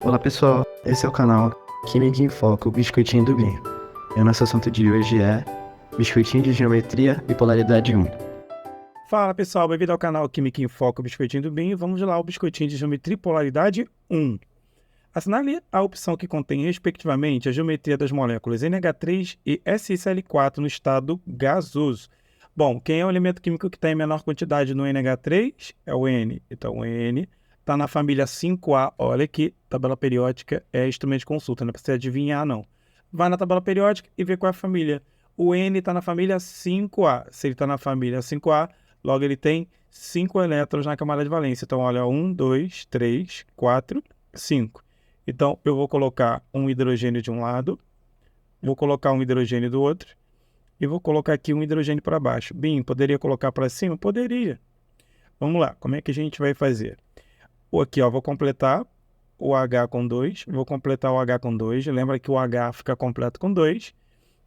Olá pessoal, esse é o canal Química em Foco, Biscoitinho do Binho. E o nosso assunto de hoje é Biscoitinho de Geometria e Polaridade 1. Fala pessoal, bem-vindo ao canal Química em Foco, Biscoitinho do Binho. Vamos lá, o Biscoitinho de Geometria e Polaridade 1. Assinale a opção que contém, respectivamente, a geometria das moléculas NH3 e SiCl4 no estado gasoso. Bom, quem é o elemento químico que está em menor quantidade no NH3? É o N. Então, o N está na família 5A. Olha aqui, tabela periódica é instrumento de consulta, não precisa adivinhar, não. Vai na tabela periódica e vê qual é a família. O N está na família 5A. Se ele está na família 5A, logo ele tem 5 elétrons na camada de valência. Então, olha, 1, 2, 3, 4, 5. Então, eu vou colocar um hidrogênio de um lado, vou colocar um hidrogênio do outro, e vou colocar aqui um hidrogênio para baixo. Bem, poderia colocar para cima? Poderia. Vamos lá, como é que a gente vai fazer? Aqui, ó, vou completar o H com 2, vou completar o H com 2. Lembra que o H fica completo com 2.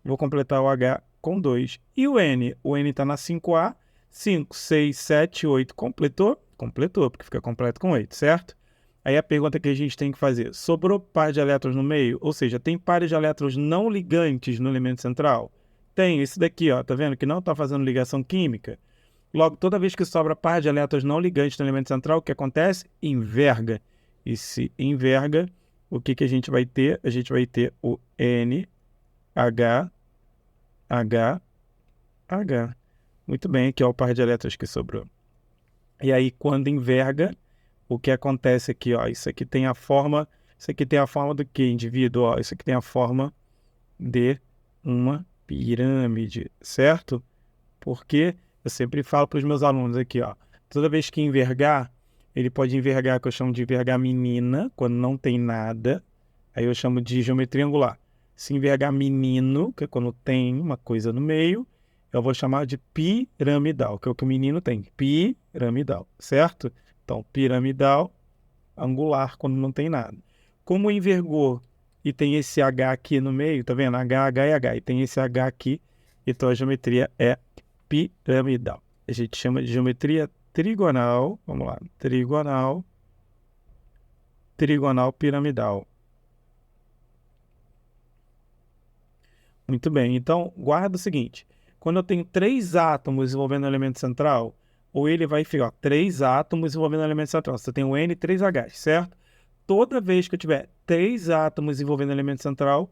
Vou completar o H com 2. E o N? O N está na 5A. 5, 6, 7, 8. Completou? Completou, porque fica completo com 8, certo? Aí a pergunta que a gente tem que fazer: sobrou par de elétrons no meio? Ou seja, tem pares de elétrons não ligantes no elemento central? Tem, esse daqui, ó, tá vendo que não está fazendo ligação química? Logo, toda vez que sobra par de elétrons não ligantes no elemento central, o que acontece? Inverga. E se inverga, o que a gente vai ter? A gente vai ter o N, H, H, H. Muito bem, aqui é o par de elétrons que sobrou. E aí, quando inverga, o que acontece aqui, ó, isso aqui tem a forma do que, indivíduo? Ó, isso aqui tem a forma de uma pirâmide, certo? Porque eu sempre falo para os meus alunos aqui, ó, toda vez que invergar, ele pode invergar, que eu chamo de invergar menina, quando não tem nada, aí eu chamo de geometria angular. Se invergar menino, que é quando tem uma coisa no meio, eu vou chamar de piramidal, que é o que o menino tem, piramidal, certo? Então, piramidal, angular, quando não tem nada. Como invergou e tem esse H aqui no meio, tá vendo? H, H e H, e tem esse H aqui, então a geometria é piramidal. A gente chama de geometria trigonal, vamos lá, trigonal piramidal. Muito bem, então guarda o seguinte: quando eu tenho 3 átomos envolvendo o elemento central, ou ele vai ficar 3 átomos envolvendo o elemento central, você tem o N e 3 H, certo? Toda vez que eu tiver 3 átomos envolvendo o elemento central,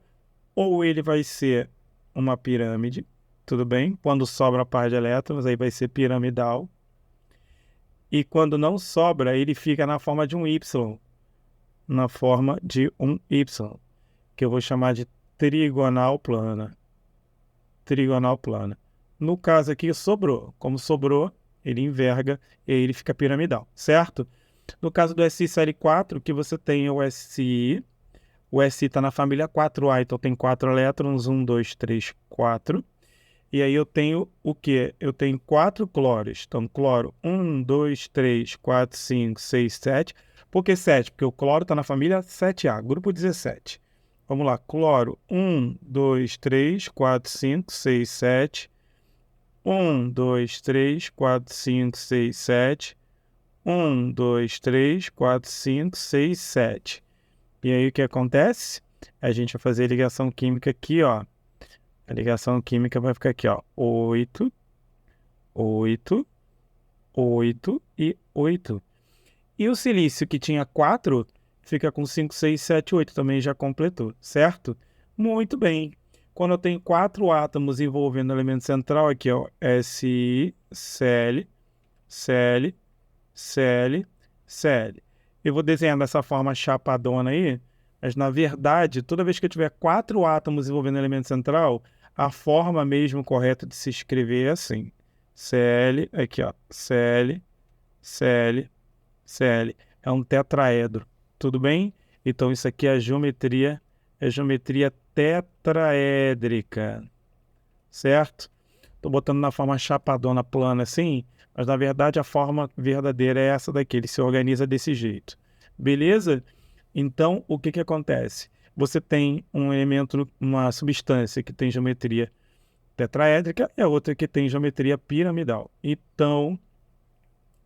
ou ele vai ser uma pirâmide, tudo bem? Quando sobra a par de elétrons, aí vai ser piramidal. E quando não sobra, ele fica na forma de um Y, na forma de um Y, que eu vou chamar de trigonal plana. Trigonal plana. No caso aqui, sobrou. Como sobrou, ele inverga e aí ele fica piramidal, certo? No caso do SiCl4, que você tem o Si. O Si está na família 4A, então tem 4 elétrons, 1, 2, 3, 4. E aí eu tenho o quê? Eu tenho 4 cloros. Então, cloro 1, 2, 3, 4, 5, 6, 7. Por que 7? Porque o cloro está na família 7A, grupo 17. Vamos lá, cloro 1, 2, 3, 4, 5, 6, 7. 1, 2, 3, 4, 5, 6, 7. 1, 2, 3, 4, 5, 6, 7. E aí o que acontece? A gente vai fazer a ligação química aqui, ó. A ligação química vai ficar aqui, ó. 8, 8, 8 e 8. E o silício que tinha 4 fica com 5, 6, 7, 8. Também já completou, certo? Muito bem. Quando eu tenho 4 átomos envolvendo o elemento central, aqui, ó. Si, Cl, Cl, Cl, Cl. Eu vou desenhar dessa forma chapadona aí, mas na verdade, toda vez que eu tiver 4 átomos envolvendo o elemento central, a forma mesmo correta de se escrever é assim. Cl, aqui ó, Cl, Cl, Cl. É um tetraedro, tudo bem? Então isso aqui é geometria tetraédrica, certo? Estou botando na forma chapadona plana assim, mas na verdade a forma verdadeira é essa daqui, ele se organiza desse jeito. Beleza? Então, o que acontece? Você tem um elemento, uma substância que tem geometria tetraédrica e a outra que tem geometria piramidal. Então,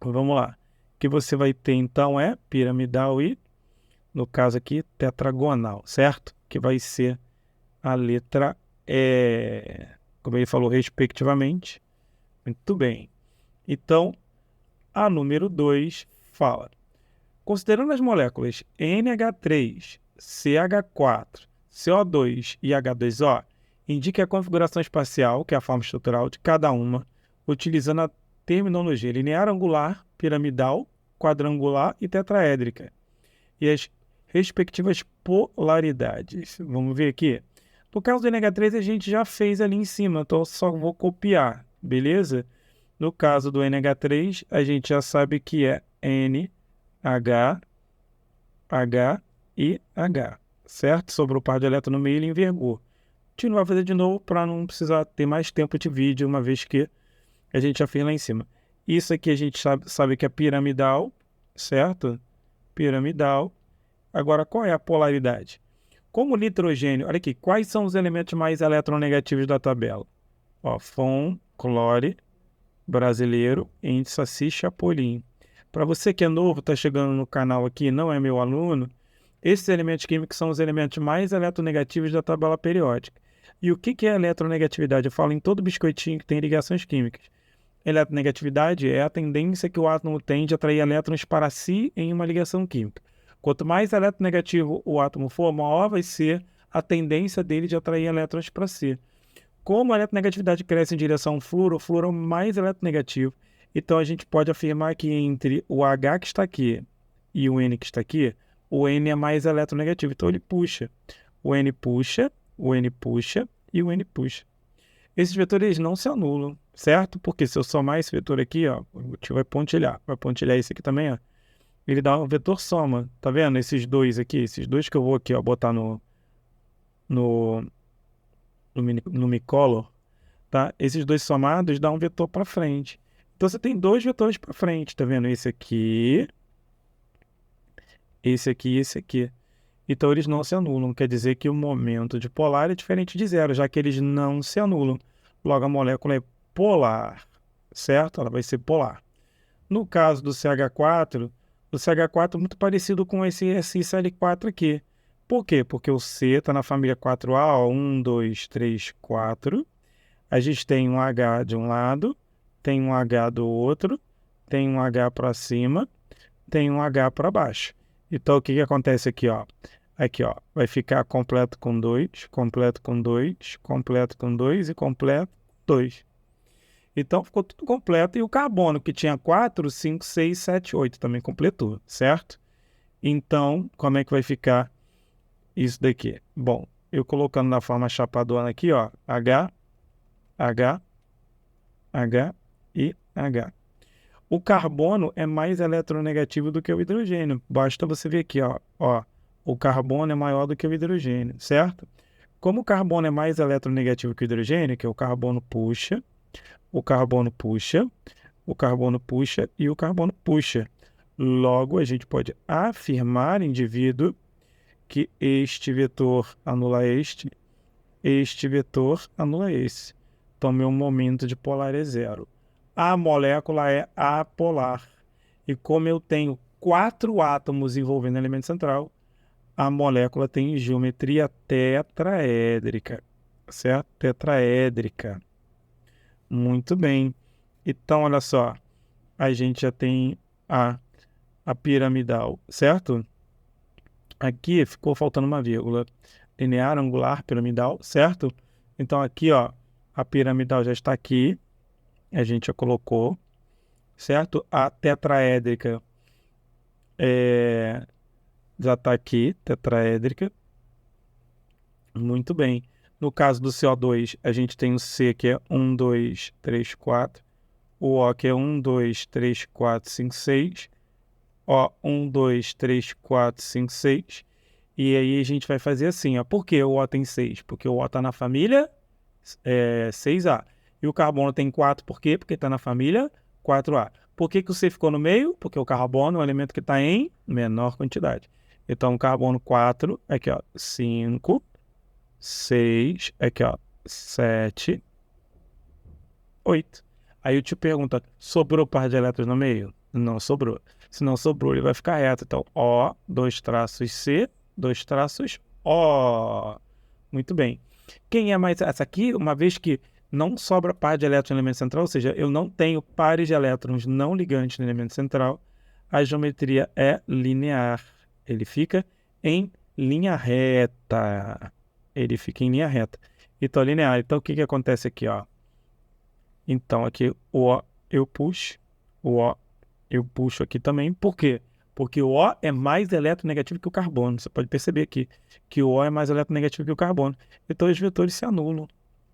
vamos lá. O que você vai ter então é piramidal e No caso aqui, tetragonal, certo? Que vai ser a letra E, como ele falou, respectivamente. Muito bem. Então, a número 2 fala: considerando as moléculas NH3, CH4, CO2 e H2O, indique a configuração espacial, que é a forma estrutural de cada uma, utilizando a terminologia linear angular, piramidal, quadrangular e tetraédrica, e as respectivas polaridades. Vamos ver aqui. No caso do NH3, a gente já fez ali em cima, então eu só vou copiar, beleza? No caso do NH3, a gente já sabe que é N, H, H e H, certo? Sobrou par de elétron no meio e ele envergou. A gente não vai fazer de novo para não precisar ter mais tempo de vídeo, uma vez que a gente já fez lá em cima. Isso aqui a gente sabe que é piramidal, certo? Piramidal. Agora, qual é a polaridade? Como o nitrogênio, olha aqui, quais são os elementos mais eletronegativos da tabela? Ó, Fon, Clore, Brasileiro, Índice, Assis, Chapolin. Para você que é novo, está chegando no canal aqui, não é meu aluno, esses elementos químicos são os elementos mais eletronegativos da tabela periódica. E o que é eletronegatividade? Eu falo em todo biscoitinho que tem ligações químicas. Eletronegatividade é a tendência que o átomo tem de atrair elétrons para si em uma ligação química. Quanto mais eletronegativo o átomo for, maior vai ser a tendência dele de atrair elétrons para si. Como a eletronegatividade cresce em direção ao flúor, o flúor é o mais eletronegativo. Então a gente pode afirmar que entre o H que está aqui e o N que está aqui, o N é mais eletronegativo. Então ele puxa. O N puxa, o N puxa e o N puxa. Esses vetores não se anulam, certo? Porque se eu somar esse vetor aqui, ó, o tio vai pontilhar esse aqui também, ó. Ele dá um vetor soma, tá vendo? Esses dois aqui, esses dois que eu vou aqui, ó, botar no Micolor, tá? Esses dois somados dá um vetor para frente. Então você tem dois vetores para frente, tá vendo? Esse aqui, esse aqui e esse aqui. Então eles não se anulam, quer dizer que o momento de polar é diferente de zero, já que eles não se anulam. Logo a molécula é polar, certo? Ela vai ser polar. No caso do CH4, o CH4 é muito parecido com esse SiCl4 aqui. Por quê? Porque o C está na família 4A, ó, 1, 2, 3, 4. A gente tem um H de um lado, tem um H do outro, tem um H para cima, tem um H para baixo. Então, o que acontece aqui, ó? Aqui, ó, vai ficar completo com 2, completo com 2, completo com 2 e completo com 2. Então, ficou tudo completo. E o carbono, que tinha 4, 5, 6, 7, 8, também completou, certo? Então, como é que vai ficar isso daqui? Bom, eu colocando na forma chapadona aqui, ó, H, H, H e H. O carbono é mais eletronegativo do que o hidrogênio. Basta você ver aqui, ó, o carbono é maior do que o hidrogênio, certo? Como o carbono é mais eletronegativo que o hidrogênio, que é o carbono puxa, o carbono puxa, o carbono puxa e o carbono puxa. Logo, a gente pode afirmar, indivíduo, que este vetor anula este vetor anula esse. Então, meu momento de polar é zero. A molécula é apolar. E como eu tenho 4 átomos envolvendo o elemento central, a molécula tem geometria tetraédrica, certo? Tetraédrica. Muito bem. Então, olha só, a gente já tem a piramidal, certo? Aqui ficou faltando uma vírgula. Linear, angular, piramidal, certo? Então, aqui, ó, a piramidal já está aqui. A gente já colocou, certo? A tetraédrica já está aqui, tetraédrica. Muito bem. No caso do CO2, a gente tem o C, que é 1, 2, 3, 4. O O, que é 1, 2, 3, 4, 5, 6. O, 1, 2, 3, 4, 5, 6. E aí a gente vai fazer assim, ó. Por que o O tem 6? Porque o O está na família 6A. E o carbono tem 4, por quê? Porque está na família 4A. Por que o C ficou no meio? Porque o carbono é um elemento que está em menor quantidade. Então, carbono 4, aqui ó, 5, 6, aqui ó, 7, 8. Aí eu te pergunto, sobrou par de elétrons no meio? Não sobrou. Se não sobrou, ele vai ficar reto. Então, O, dois traços C, dois traços O. Muito bem. Quem é mais... Essa aqui, uma vez que não sobra par de elétrons no elemento central, ou seja, eu não tenho pares de elétrons não ligantes no elemento central, a geometria é linear. Ele fica em linha reta. Ele fica em linha reta. Então, linear. Então, o que acontece aqui, ó? Então, aqui o O eu puxo, o O eu puxo aqui também. Por quê? Porque o O é mais eletronegativo que o carbono. Você pode perceber aqui que o O é mais eletronegativo que o carbono. Então, os vetores se anulam.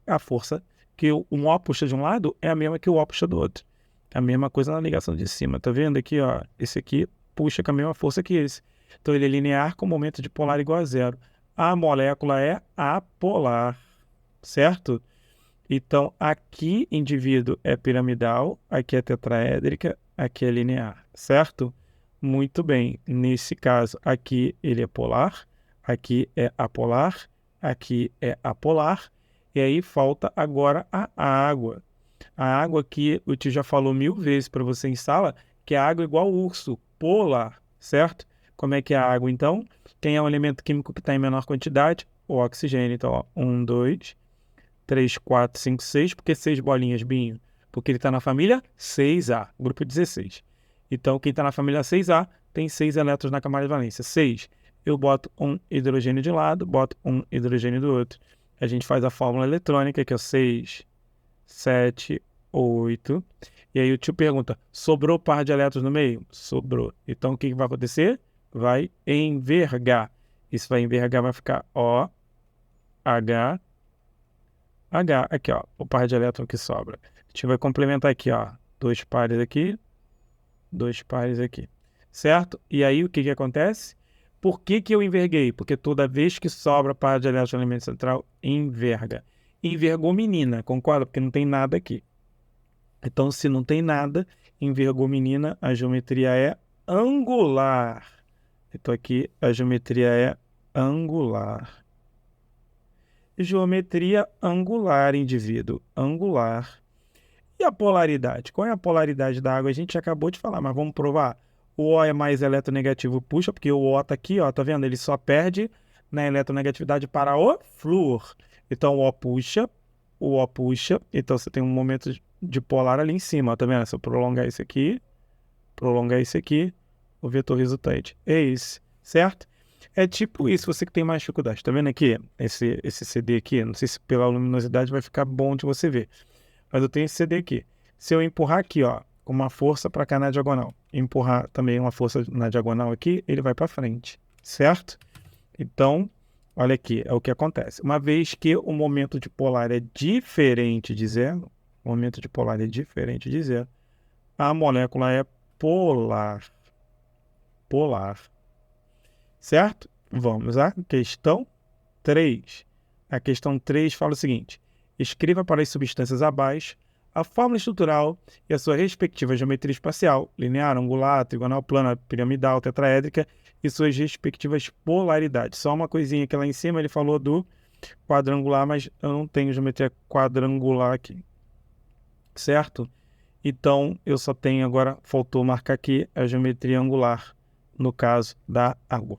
A força que um O puxa de um lado é a mesma que o O puxa do outro. A mesma coisa na ligação de cima. Tá vendo aqui, ó? Esse aqui puxa com a mesma força que esse. Então, ele é linear com momento de polar igual a zero. A molécula é apolar, certo? Então, aqui indivíduo é piramidal, aqui é tetraédrica, aqui é linear, certo? Muito bem. Nesse caso, aqui ele é polar, aqui é apolar, aqui é apolar, e aí falta agora a água. A água que o tio já falou 1000 vezes para você em sala, que é a água igual ao urso, polar, certo? Como é que é a água, então? Quem é o elemento químico que está em menor quantidade? O oxigênio. Então, ó, 1, 2, 3, 4, 5, 6. Por que 6 bolinhas, Binho? Porque ele está na família 6A, grupo 16. Então, quem está na família 6A tem 6 elétrons na camada de valência. 6. Eu boto um hidrogênio de um lado, boto um hidrogênio do outro. A gente faz a fórmula eletrônica, que é 6, 7, 8. E aí o tio pergunta, sobrou par de elétrons no meio? Sobrou. Então, o que vai acontecer? Vai envergar. Isso vai envergar, vai ficar O, H, H. Aqui, ó, o par de elétrons que sobra. A gente vai complementar aqui, ó, 2 pares aqui, 2 pares aqui, certo? E aí, o que acontece? Por que eu enverguei? Porque toda vez que sobra par de elétrons no elemento central, enverga. Envergou menina, concorda? Porque não tem nada aqui. Então, se não tem nada, envergou menina, a geometria é angular. Então, aqui a geometria é angular. Geometria angular, indivíduo. Angular. E a polaridade? Qual é a polaridade da água? A gente acabou de falar, mas vamos provar. O O é mais eletronegativo, puxa, porque o O está aqui, ó, tá vendo? Ele só perde na eletronegatividade para o flúor. Então, o O puxa, então você tem um momento de polar ali em cima, ó, tá vendo? Se eu prolongar isso aqui, o vetor resultante é esse, certo? É tipo isso, você que tem mais dificuldade. Tá vendo aqui? Esse CD aqui, não sei se pela luminosidade vai ficar bom de você ver. Mas eu tenho esse CD aqui. Se eu empurrar aqui, ó, com uma força para cá na diagonal, empurrar também uma força na diagonal aqui, ele vai para frente, certo? Então, olha aqui, é o que acontece. Uma vez que o momento de polar é diferente de zero, o momento de polar é diferente de zero, a molécula é polar. Polar. Certo? Vamos à questão 3. A questão 3 fala o seguinte: escreva para as substâncias abaixo a fórmula estrutural e a sua respectiva geometria espacial, linear, angular, trigonal, plana, piramidal, tetraédrica e suas respectivas polaridades. Só uma coisinha que lá em cima ele falou do quadrangular, mas eu não tenho geometria quadrangular aqui, certo? Então, eu só tenho agora, faltou marcar aqui a geometria angular, no caso da água.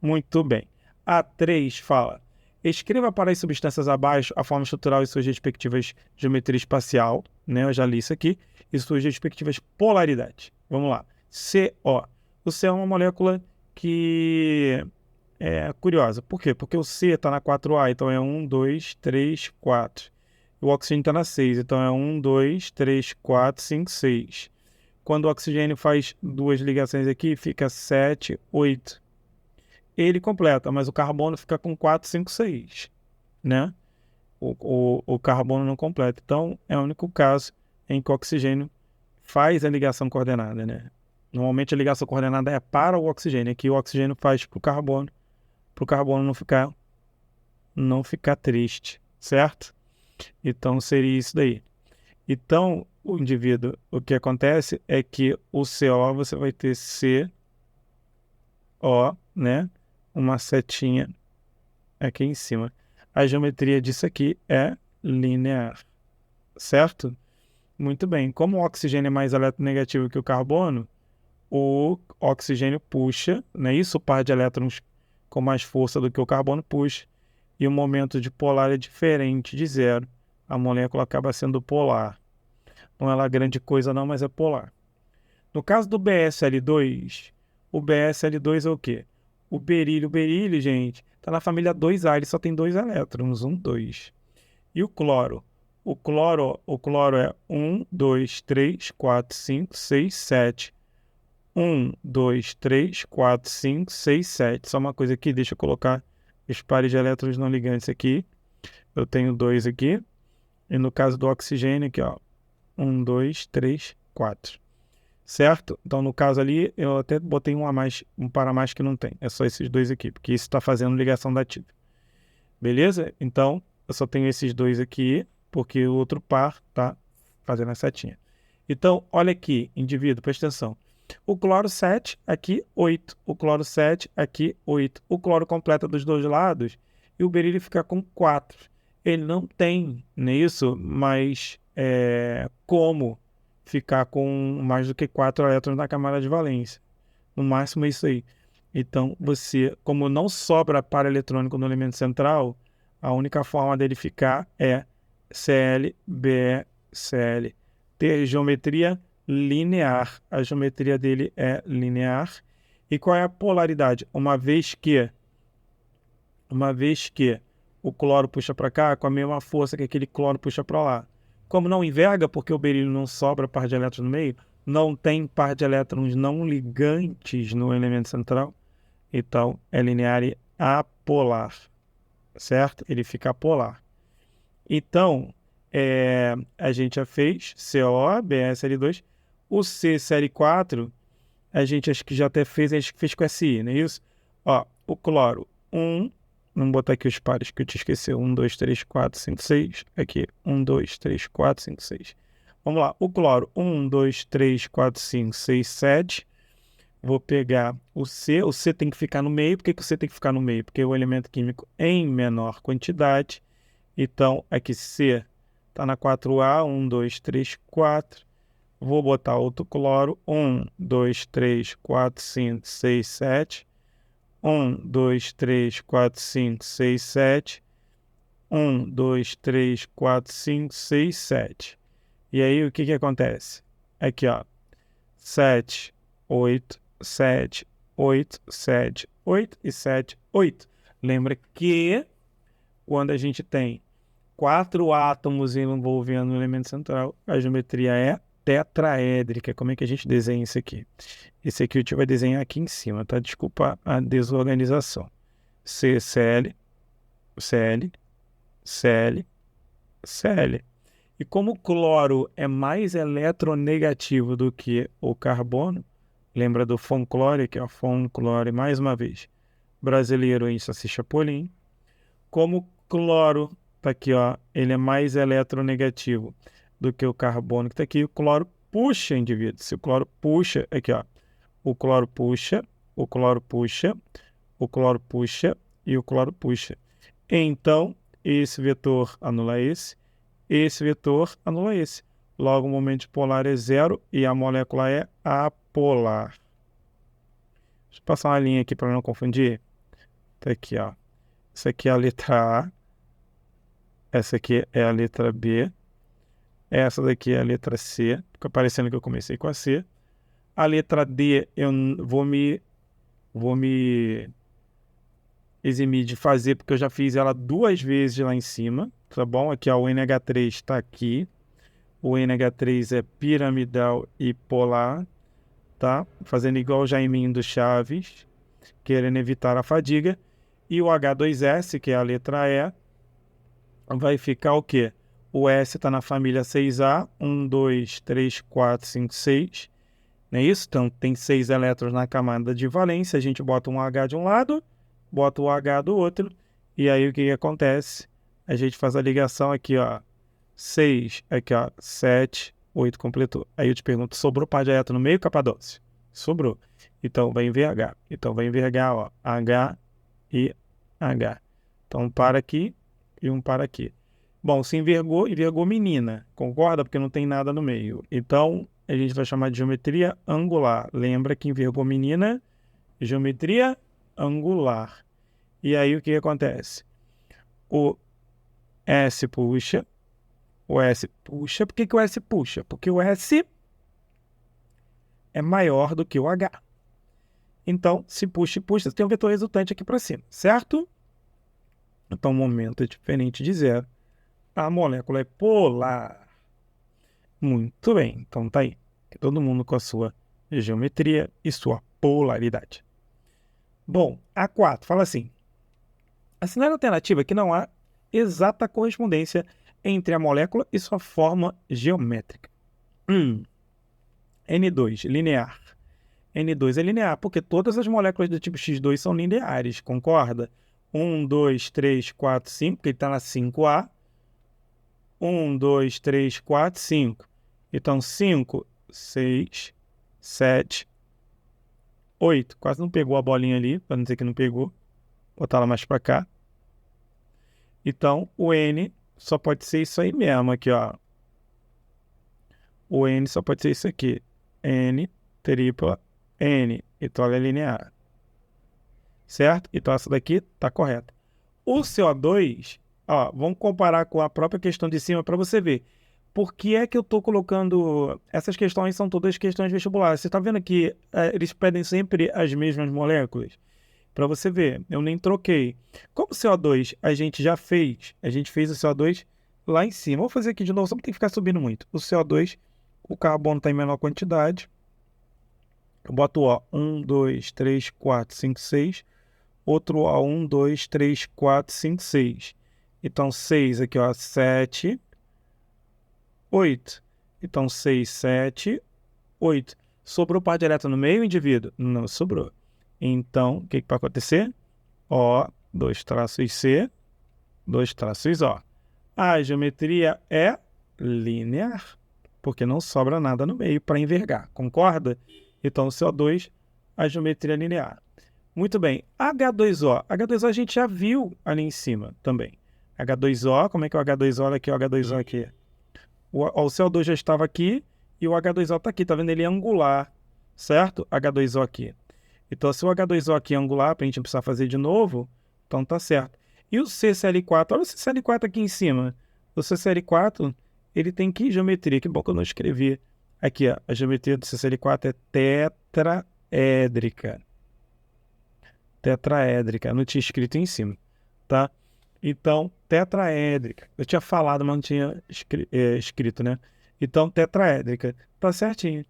Muito bem. A 3 fala, escreva para as substâncias abaixo a forma estrutural e suas respectivas geometria espacial, né? Eu já li isso aqui, e suas respectivas polaridades. Vamos lá. CO. O CO é uma molécula que é curiosa. Por quê? Porque o C está na 4A, então é 1, 2, 3, 4. O oxigênio está na 6, então é 1, 2, 3, 4, 5, 6. Quando o oxigênio faz duas ligações aqui, fica 7, 8. Ele completa, mas o carbono fica com 4, 5, 6, né? O carbono não completa. Então, é o único caso em que o oxigênio faz a ligação coordenada, né? Normalmente a ligação coordenada é para o oxigênio, aqui o oxigênio faz para o carbono não ficar triste, certo? Então, seria isso daí. Então, o indivíduo, o que acontece é que o CO, você vai ter CO, né? Uma setinha aqui em cima. A geometria disso aqui é linear, certo? Muito bem. Como o oxigênio é mais eletronegativo que o carbono, o oxigênio puxa, não é isso? O par de elétrons com mais força do que o carbono puxa, e o momento de polar é diferente de zero. A molécula acaba sendo polar. Não é lá grande coisa não, mas é polar. No caso do BSL2, o BSL2 é o quê? O berílio, gente, está na família 2A, ele só tem 2 elétrons, 1, 2. E o cloro? O cloro é 1, 2, 3, 4, 5, 6, 7. 1, 2, 3, 4, 5, 6, 7. Só uma coisa aqui, deixa eu colocar os pares de elétrons não ligantes aqui. Eu tenho 2 aqui. E no caso do oxigênio aqui, ó. 1, 2, 3, 4. Certo? Então, no caso ali, eu até botei um a mais, um par a mais que não tem. É só esses dois aqui, porque isso está fazendo ligação dativa. Beleza? Então, eu só tenho esses dois aqui, porque o outro par está fazendo a setinha. Então, olha aqui, indivíduo, presta atenção. O cloro 7, aqui 8. O cloro 7, aqui 8. O cloro completa dos dois lados e o berílio fica com 4. Ele não tem, não é isso? Mas como ficar com mais do que 4 elétrons na camada de valência. No máximo é isso aí. Então, você, como não sobra par eletrônico no elemento central, a única forma dele ficar é Cl, Be, Cl. Ter geometria linear. A geometria dele é linear. E qual é a polaridade? Uma vez que o cloro puxa para cá, com a mesma força que aquele cloro puxa para lá. Como não inverga, porque o berílio não sobra par de elétrons no meio, não tem par de elétrons não ligantes no elemento central, então é linear e apolar, certo? Ele fica apolar. Então, a gente já fez CO, BSL2, o CCl4, a gente acho que já até fez, acho que fez com SI, não é isso? Ó, o cloro, 1, vamos botar aqui os pares que eu te esqueci, 1, 2, 3, 4, 5, 6, aqui, 1, 2, 3, 4, 5, 6. Vamos lá, o cloro, 1, 2, 3, 4, 5, 6, 7. Vou pegar o C tem que ficar no meio. Por que o C tem que ficar no meio? Porque é o elemento químico em menor quantidade. Então, aqui C está na 4A, 1, 2, 3, 4. Vou botar outro cloro, 1, 2, 3, 4, 5, 6, 7. 1, 2, 3, 4, 5, 6, 7. 1, 2, 3, 4, 5, 6, 7. E aí, o que acontece? Aqui, ó. 7, 8, 7, 8, 7, 8 e 7, 8. Lembra que quando a gente tem 4 átomos envolvendo o elemento central, a geometria é tetraédrica. Como é que a gente desenha isso aqui? Esse aqui a gente vai desenhar aqui em cima, tá? Desculpa a desorganização. CCl, Cl, Cl, Cl. E como o cloro é mais eletronegativo do que o carbono, lembra do Fonclore, que é o Fonclore, mais uma vez, brasileiro em Saci Chapolin. Como o cloro tá aqui, ó, ele é mais eletronegativo do que o carbono que está aqui, o cloro puxa, indivíduo. Se o cloro puxa, aqui, ó, o cloro puxa, o cloro puxa, o cloro puxa e o cloro puxa. Então, esse vetor anula esse vetor anula esse. Logo, o momento polar é zero e a molécula é apolar. Deixa eu passar uma linha aqui para não confundir. Tá aqui, ó. Essa aqui é a letra A. Essa aqui é a letra B. Essa daqui é a letra C. Fica parecendo que eu comecei com a C. A letra D eu vou me eximir de fazer, porque eu já fiz ela 2 vezes lá em cima, tá bom? Aqui, ó, o NH3 está aqui. O NH3 é piramidal e polar, tá? Fazendo igual o Jaiminho do Chaves, querendo evitar a fadiga. E o H2S, que é a letra E, vai ficar o quê? O S está na família 6A, 1, 2, 3, 4, 5, 6. Não é isso? Então, tem 6 elétrons na camada de valência. A gente bota um H de um lado, bota o H do outro. E aí, o que acontece? A gente faz a ligação aqui, ó. 6, aqui, ó. 7, 8, completou. Aí eu te pergunto, sobrou par de elétron no meio, Capadócio? Sobrou. Então, vai envergar. Então, vai envergar, ó. H e H. Então, um par aqui e um par aqui. Bom, se envergou, envergou menina. Concorda? Porque não tem nada no meio. Então, a gente vai chamar de geometria angular. Lembra que envergou menina, geometria angular. E aí o que acontece? O S puxa, o S puxa. Por que o S puxa? Porque o S é maior do que o H. Então, se puxa e puxa, você tem um vetor resultante aqui para cima, certo? Então, o momento é diferente de zero. A molécula é polar. Muito bem, então tá aí. Todo mundo com a sua geometria e sua polaridade. Bom, A4 fala assim: assinale a alternativa que não há exata correspondência entre a molécula e sua forma geométrica. N2, linear. N2 é linear, porque todas as moléculas do tipo X2 são lineares, concorda? 1, 2, 3, 4, 5, porque ele está na 5A. 1, 2, 3, 4, 5. Então, 5, 6, 7, 8. Quase não pegou a bolinha ali, para não dizer que não pegou. Vou botar ela mais para cá. Então, o N só pode ser isso aí mesmo, aqui, ó. O N só pode ser isso aqui. N, tripla, N. Então, ela é linear. Certo? Então, essa daqui está correta. O CO2, ó, vamos comparar com a própria questão de cima para você ver. Por que é que eu estou colocando... Essas questões são todas questões vestibulares. Você está vendo que eles pedem sempre as mesmas moléculas? Para você ver, eu nem troquei. Como o CO2 a gente já fez, a gente fez o CO2 lá em cima. Vou fazer aqui de novo, só não tem que ficar subindo muito. O CO2, o carbono está em menor quantidade. Eu boto ó, 1, 2, 3, 4, 5, 6. Outro ó, 1, 2, 3, 4, 5, 6. Então, 6 aqui, ó, 7, 8. Então, 6, 7, 8. Sobrou par direto no meio, indivíduo? Não sobrou. Então, o que vai acontecer? Ó, 2 traços C, 2 traços O. A geometria é linear, porque não sobra nada no meio para envergar, concorda? Então, o CO2, a geometria é linear. Muito bem, H2O. H2O a gente já viu ali em cima também. H2O, como é que é o H2O? Olha aqui, o H2O aqui. O CO2 já estava aqui e o H2O está aqui, tá vendo? Ele é angular, certo? H2O aqui. Então, se o H2O aqui é angular, para a gente não precisar fazer de novo, então tá certo. E o CCl4, olha o CCl4 aqui em cima. O CCl4, ele tem que geometria? Que bom que eu não escrevi. Aqui, ó, a geometria do CCl4 é tetraédrica. Tetraédrica, não tinha escrito em cima, tá? Então, tetraédrica. Eu tinha falado, mas não tinha escrito, né? Então, tetraédrica. Tá certinho.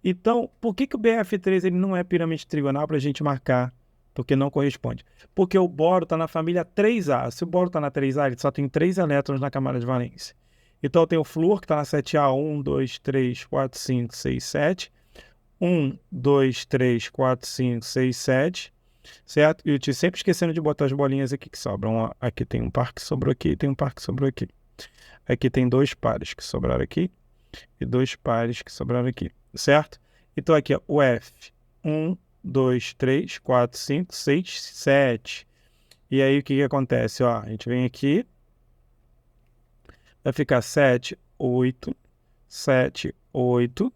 Então, por que o BF3 ele não é pirâmide trigonal para a gente marcar? Porque não corresponde. Porque o boro está na família 3A. Se o boro está na 3A, ele só tem 3 elétrons na camada de valência. Então, tem o flúor, que está na 7A. 1, 2, 3, 4, 5, 6, 7. 1, 2, 3, 4, 5, 6, 7. Certo? E eu estou sempre esquecendo de botar as bolinhas aqui que sobram. Aqui tem um par que sobrou aqui, tem um par que sobrou aqui. Aqui tem 2 pares que sobraram aqui e 2 pares que sobraram aqui, certo? Então aqui, ó, o F. 1, 2, 3, 4, 5, 6, 7. E aí o que acontece? Ó, a gente vem aqui, vai ficar 7, 8, 7, 8,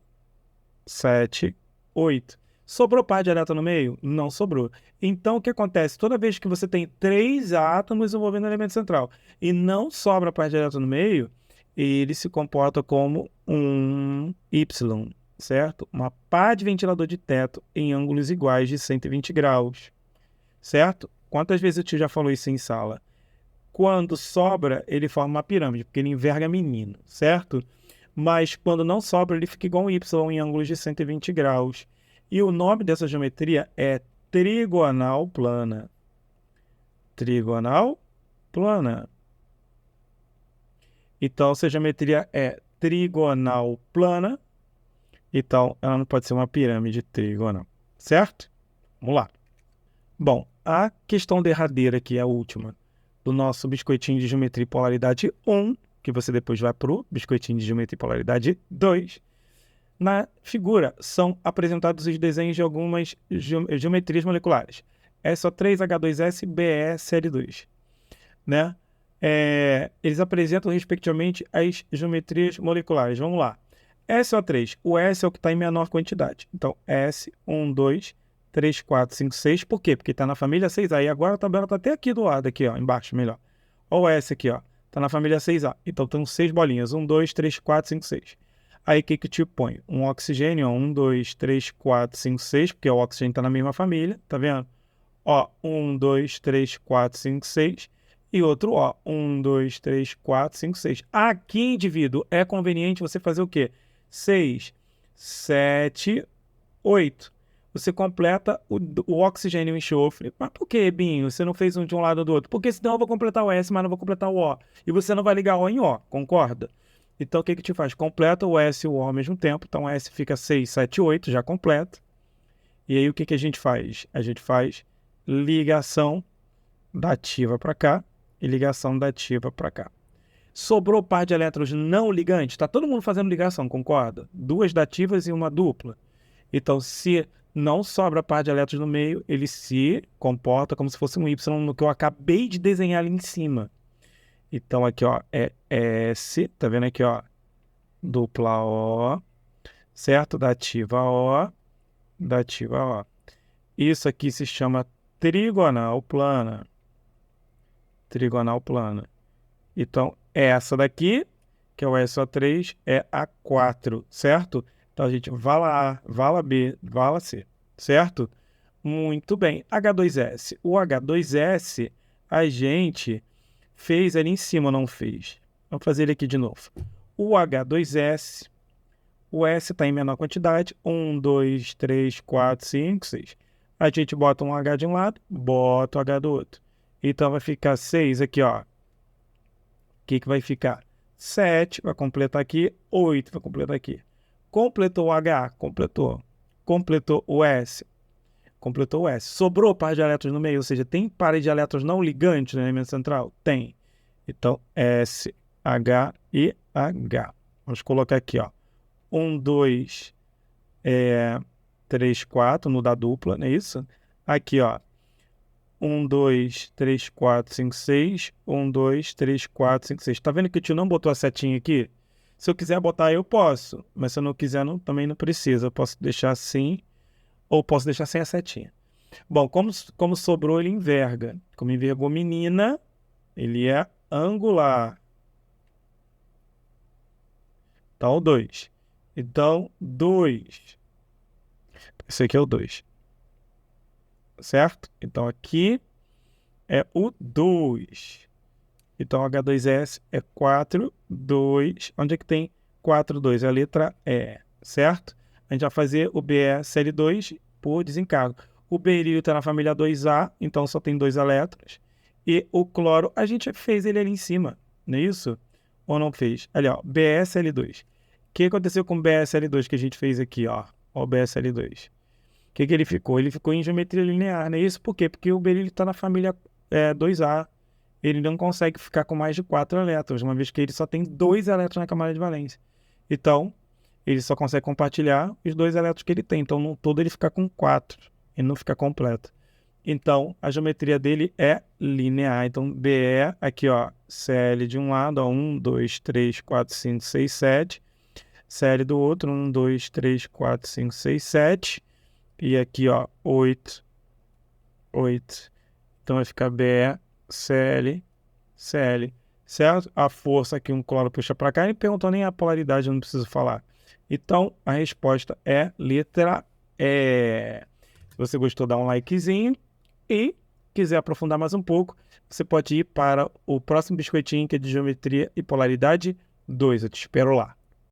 7, 8. Sobrou par direto no meio? Não sobrou. Então, o que acontece? Toda vez que você tem 3 átomos envolvendo o elemento central e não sobra par direto no meio, ele se comporta como um Y, certo? Uma pá de ventilador de teto em ângulos iguais de 120 graus, certo? Quantas vezes o tio já falou isso em sala? Quando sobra, ele forma uma pirâmide, porque ele enverga menino, certo? Mas quando não sobra, ele fica igual um Y em ângulos de 120 graus. E o nome dessa geometria é trigonal plana. Trigonal plana. Então, se a geometria é trigonal plana, então ela não pode ser uma pirâmide trigonal, certo? Vamos lá. Bom, a questão derradeira aqui, a última, do nosso biscoitinho de geometria e polaridade 1, que você depois vai para o biscoitinho de geometria e polaridade 2. Na figura são apresentados os desenhos de algumas geometrias moleculares. SO3H2S, BeSL2, né? Eles apresentam respectivamente as geometrias moleculares. Vamos lá. SO3. O S é o que está em menor quantidade. Então, S, 1, 2, 3, 4, 5, 6. Por quê? Porque está na família 6A. E agora a tabela está até aqui do lado, aqui, ó, embaixo, melhor. Olha o S aqui, ó. Está na família 6A. Então, tem 6 bolinhas. 1, 2, 3, 4, 5, 6. Aí, o que que te põe? Um oxigênio, ó. 1, 2, 3, 4, 5, 6. Porque o oxigênio está na mesma família. Tá vendo? Ó, 1, 2, 3, 4, 5, 6. E outro, ó, 1, 2, 3, 4, 5, 6. Aqui, indivíduo, é conveniente você fazer o quê? 6, 7, 8. Você completa o oxigênio e o enxofre. Mas por que, Binho? Você não fez um de um lado ou do outro? Porque senão eu vou completar o S, mas não vou completar o O. E você não vai ligar O em O, concorda? Então, o que que te faz? Completa o S e o O ao mesmo tempo. Então, o S fica 6, 7, 8, já completa. E aí, o que que a gente faz? A gente faz ligação da ativa para cá e ligação da ativa para cá. Sobrou par de elétrons não ligantes. Está todo mundo fazendo ligação, concorda? 2 dativas e uma dupla. Então, se não sobra par de elétrons no meio, ele se comporta como se fosse um Y no que eu acabei de desenhar ali em cima. Então, aqui, ó, é S, tá vendo aqui, ó, dupla O, certo? Dativa O, dativa O. Isso aqui se chama trigonal plana. Trigonal plana. Então, essa daqui, que é o SO3, é a 4, certo? Então, a gente vala A, vala B, vala C, certo? Muito bem. H2S. O H2S, a gente fez ali em cima, não fez? Vamos fazer ele aqui de novo. O H2S, o S está em menor quantidade. 1, 2, 3, 4, 5, 6. A gente bota um H de um lado, bota o H do outro. Então, vai ficar 6 aqui, ó. O que vai ficar? 7 vai completar aqui, 8 vai completar aqui. Completou o H? Completou. Completou o S? Completou o S. Sobrou par de elétrons no meio, ou seja, tem par de elétrons não ligantes no elemento central? Tem. Então, S, H e H. Vamos colocar aqui, ó. 1, 2, 3, 4 no da dupla, não é isso? Aqui, ó. 1, 2, 3, 4, 5, 6. 1, 2, 3, 4, 5, 6. Tá vendo que o tio não botou a setinha aqui? Se eu quiser botar, eu posso. Mas se eu não quiser, também não precisa. Eu posso deixar assim, ou posso deixar sem a setinha. Bom, como sobrou, ele enverga. Como envergou menina, ele é angular. Então, o 2. Então, 2. Esse aqui é o 2. Certo? Então, aqui é o 2. Então, H2S é 4, 2. Onde é que tem 4, 2? É a letra E, certo? A gente vai fazer o BeCl2 por desencargo. O berílio está na família 2A, então só tem 2 elétrons. E o cloro, a gente fez ele ali em cima, não é isso? Ou não fez? Ali, ó, BeCl2. O que aconteceu com o BeCl2 que a gente fez aqui, ó? Ó, o BeCl2. O que ele ficou? Ele ficou em geometria linear, não é isso? Por quê? Porque o berílio está na família 2A. Ele não consegue ficar com mais de 4 elétrons, uma vez que ele só tem 2 elétrons na camada de valência. Então, ele só consegue compartilhar os 2 elétrons que ele tem. Então, no todo, ele fica com 4. Ele não fica completo. Então, a geometria dele é linear. Então, BE, aqui, ó, Cl de um lado, ó, 1, 2, 3, 4, 5, 6, 7. Cl do outro, 1, 2, 3, 4, 5, 6, 7. E aqui, ó, 8, 8. Então, vai ficar BE, Cl, Cl, certo? A força que um cloro puxa para cá, ele perguntou nem a polaridade, eu não preciso falar. Então, a resposta é letra E. Se você gostou, dá um likezinho e quiser aprofundar mais um pouco, você pode ir para o próximo biscoitinho, que é de geometria e polaridade 2. Eu te espero lá.